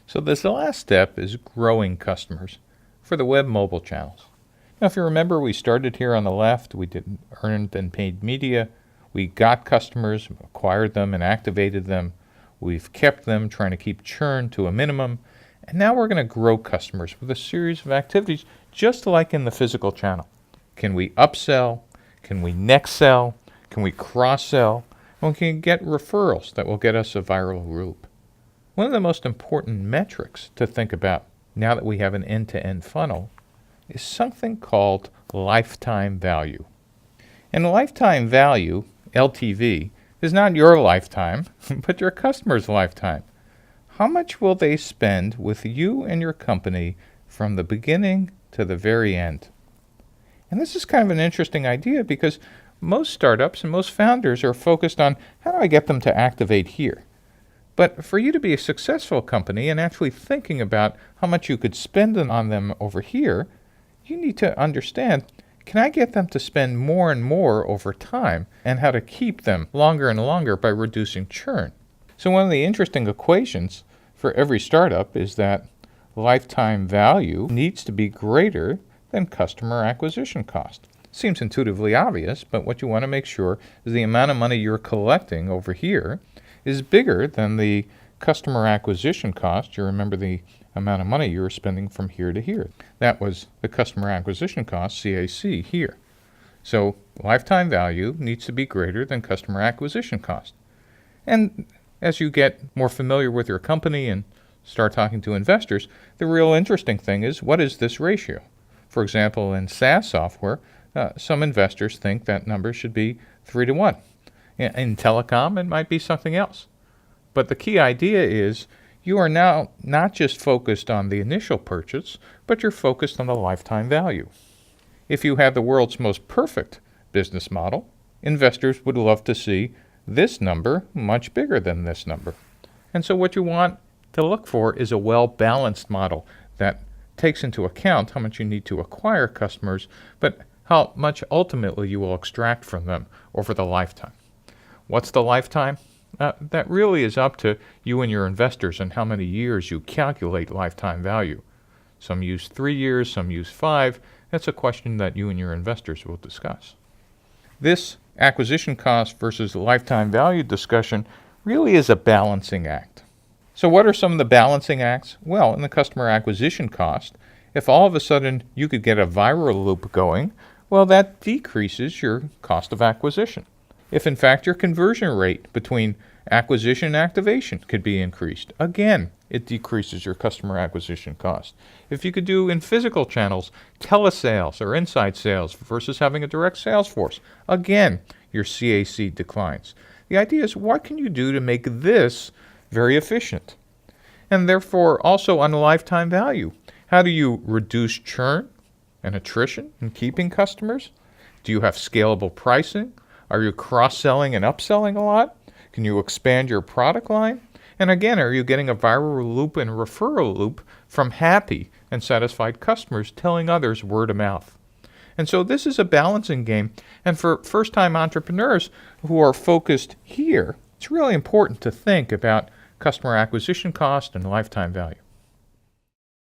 So this last step is growing customers for the web mobile channels. Now, if you remember, we started here on the left. We did earned and paid media. We got customers, acquired them, and activated them. We've kept them, trying to keep churn to a minimum. And now we're going to grow customers with a series of activities, just like in the physical channel. Can we upsell? Can we next sell? Can we cross-sell? And we can get referrals that will get us a viral loop. One of the most important metrics to think about now that we have an end-to-end funnel is something called lifetime value. And lifetime value, LTV, is not your lifetime, but your customer's lifetime. How much will they spend with you and your company from the beginning to the very end? And this is kind of an interesting idea because most startups and most founders are focused on how do I get them to activate here? But for you to be a successful company and actually thinking about how much you could spend on them over here, you need to understand, can I get them to spend more and more over time, and how to keep them longer and longer by reducing churn? So one of the interesting equations for every startup is that lifetime value needs to be greater than customer acquisition cost. Seems intuitively obvious, but what you want to make sure is the amount of money you're collecting over here is bigger than the customer acquisition cost. You remember the amount of money you were spending from here to here. That was the customer acquisition cost, CAC, here. So lifetime value needs to be greater than customer acquisition cost. And as you get more familiar with your company and start talking to investors, the real interesting thing is, what is this ratio? For example, in SaaS software, some investors think that number should be 3 to 1. In telecom, it might be something else. But the key idea is you are now not just focused on the initial purchase, but you're focused on the lifetime value. If you have the world's most perfect business model, investors would love to see this number much bigger than this number. And so what you want to look for is a well-balanced model that takes into account how much you need to acquire customers, but how much ultimately you will extract from them over the lifetime. What's the lifetime? That really is up to you and your investors and how many years you calculate lifetime value. Some use 3 years, some use 5. That's a question that you and your investors will discuss. This acquisition cost versus lifetime value discussion really is a balancing act. So what are some of the balancing acts? Well, in the customer acquisition cost, if all of a sudden you could get a viral loop going, well, that decreases your cost of acquisition. If in fact your conversion rate between acquisition and activation could be increased, again, it decreases your customer acquisition cost. If you could do in physical channels, telesales or inside sales versus having a direct sales force, again, your CAC declines. The idea is, what can you do to make this very efficient? And therefore also on lifetime value. How do you reduce churn and attrition in keeping customers? Do you have scalable pricing? Are you cross-selling and upselling a lot? Can you expand your product line? And again, are you getting a viral loop and referral loop from happy and satisfied customers telling others word of mouth? And so this is a balancing game. And for first-time entrepreneurs who are focused here, it's really important to think about customer acquisition cost and lifetime value.